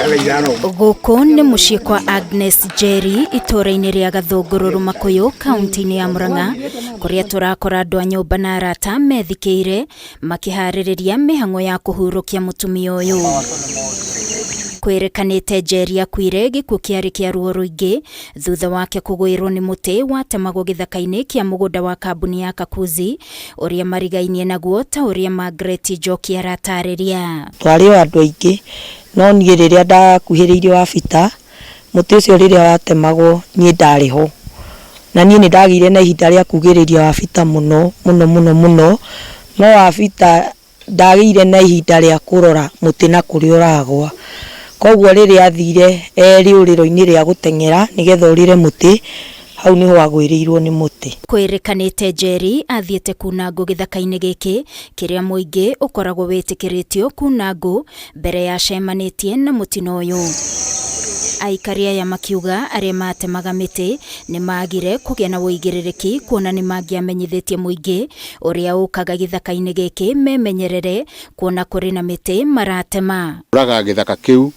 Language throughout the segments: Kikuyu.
Gũkũ nĩ mũciĩ kwa Agnes Njeri itũũra-inĩ rĩa Gathũngũrũrũ Makuyu kaunti-inĩ ya Murang'a, kũrĩa tũrakora andũ a nyũmba na arata methikĩire makĩharĩrĩria mĩhang'o ya kũhurũkia mũtumia ũyũ. Kwĩrĩkanĩte Njeri akuire gĩkuũ kĩarĩ kĩa ruo rũingĩ thutha wake kũgwĩrwo nĩ mũtĩ watemagwo gĩthaka-inĩ kĩa mũgũnda wa kambuni ya Kakuzi ũrĩa marigainie naguo, ta ũrĩa Margaret Njoki aratarĩria. Twarĩ o andũ aingĩ, no niĩ rĩrĩa ndakuhĩrĩirio Wabita, mũtĩ ũcio rĩrĩa watemagwo niĩ ndarĩ ho, na niĩ nĩndagĩire na ihinda rĩa kugĩrĩria Wabita mũno no Wabita ndagĩire na ihinda rĩa kũrora mũtĩ na kũrĩa ũragwa. Koguo rĩrĩa athire rĩũrĩro-inĩ rĩa gũteng'era nĩgetha ũrĩre mũtĩ, hau nĩho agwĩrĩirwo nĩ mũtĩ. Kwĩrĩkanĩte Njeri athiĩte kuna ngũ gĩthaka-inĩ gĩkĩ kĩrĩa mũingĩ ũkoragwo wĩtĩkĩrĩtio kuna ngũ mbere ya cemanĩtie na mũtino ũyũ. Aikari aya makiuga arĩa matemaga mĩtĩ nĩ magire kũgĩa na wũigĩrĩrĩki, kuona nĩ mangĩamenyithĩtie mũingĩ ũrĩa ũkaga gĩthaka-inĩ gĩkĩ memenyerere, kuona kũrĩ na mĩtĩ maratema. Tũraga gĩthaka kĩu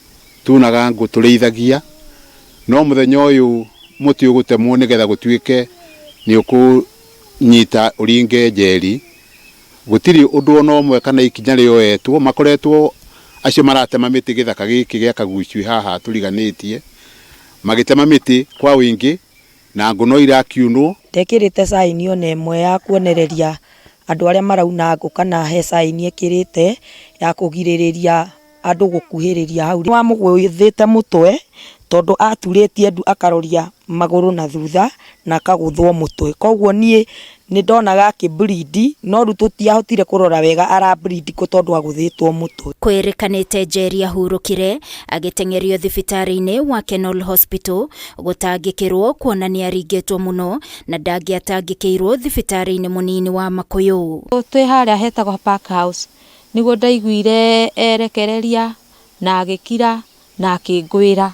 tunaga ngũ tũrĩithagia, no mũthenya ũyũ mũtĩ ũgũtemwo nĩgetha gũtuĩke nĩ ũkũnyita ũringe Njeri, gũtirĩ ũndũ ona ũmwe kana ikinya rĩoetwo. Makoretwo acio maratema mĩtĩ gĩthaka gĩkĩ gĩa Kaguicui haha tũriganĩtie, magĩtema mĩtĩ kwa wĩingĩ na ngũ no irakiunwo. Ndekĩrĩte saini ona ĩmwe ya kuonereria andũ arĩa marauna ngũ, kana he saini ĩkĩrĩte ya kũgirĩrĩria andũ gũkuhĩrĩria hau. Wamũgũithĩte mũtwe tondũ aturĩtie ndu akaroria magũrũ na thutha na akagũthwo mũtwe. Koguo niĩ nĩndonaga akĩ-bleed, no rĩu tũtiahotire kũrora wega ara-bleed tondũ agũthĩtwo mũtwe. Kwĩrĩkanĩte Njeri ahurũkire agĩteng'erio thibitarĩ-inĩ wa Kenol Hospital gũtangĩkĩrwo, kuona nĩ aringĩtwo mũno na ndangĩatangĩkĩirwo thibitarĩ-inĩ mũnini wa Makuyu. Twĩ harĩa hetagwo Park House nĩguo ndaiguire erekereria na agĩkira na akĩngwĩra.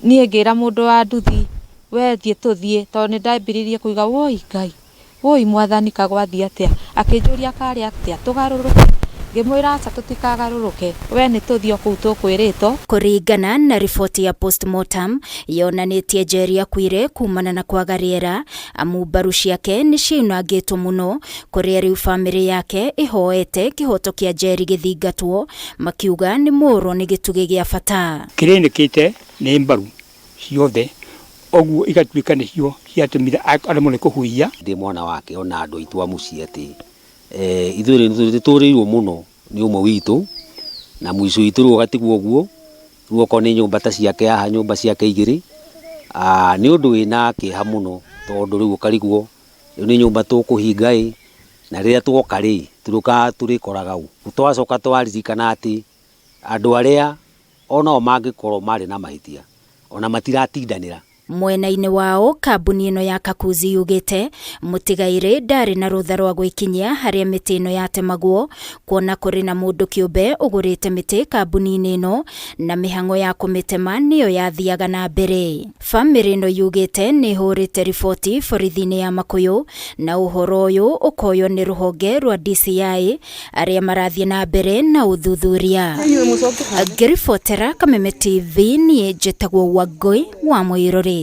Niĩ ngĩra mũndũ wa nduthi, we thiĩ tũthiĩ, tondũ nĩ ndambĩrĩirie kũiga woi Ngai, woi Mwathani kagwathiĩ atĩa, akĩnjũria karĩ atĩa tũgarũrũke. Ngĩmwĩra aca tũtikagarũrũke, we nĩ tũthiĩ o kũu tũkwĩrĩtwo. Kũringana na riboti ya postmortem yonanĩtie Njeri akuire kumana na kwaga rĩera, amu mbaru ciake nĩ ciunangĩtwo mũno, kũrĩa rĩu bamĩrĩ yake ĩhoete kĩhoto kĩa Njeri gĩthingatwo, makiuga nĩ mũrwo nĩ gĩtugĩ gĩa bata. Kĩrĩnĩkĩte nĩ mbaru ciothe, oguo igatuĩka nĩcio ciatũmire aremwo nĩ kũhuhia. Ndĩ mwana wake ona andũ aitũ a mũciĩ atĩ ithuĩ nĩtũtũrĩirwo mũno nĩ ũmwe witũ, na mũico witũ rĩu ũgatigwo ũguo, rĩu okorwo nĩ nyũmba ta ciake haha, nyũmba ciake igĩrĩ, nĩ ũndũ wĩna kĩeha mũno, tondũ rĩu ũkarigwo rĩu nĩ nyũmba tũkũhinga na rĩrĩa tuoka tũrũka tũrĩkoraga u. Twacoka twaririkana atĩ andũ arĩa onao mangĩkorwo marĩ na mahĩtia ona matiratindanĩra. Mwena-inĩ wao kambuni ĩno ya Kakuzi yugĩte mũtigairĩ ndarĩ na rũtha rwa gwĩkinyia harĩa mĩtĩ ĩno yatemagwo, kuona kũrĩ na mũndũ kĩũmbe ũgũrĩte mĩtĩ kambuni-inĩ ĩno na mĩhang'o ya kũmĩtema nĩyo yathiaga na mbere. Bamĩrĩ ĩno yugĩte nĩ hũrĩte riboti borithi-inĩ ya Makuyu, na ũhoro ũyũ ũkoywo nĩ rũhonge rwa DCI arĩa marathiĩ na mbere na ũthuthuria. Ngĩribotera Kameme TV, niĩ njĩtagwo Wangũi wa Mũirũrĩ.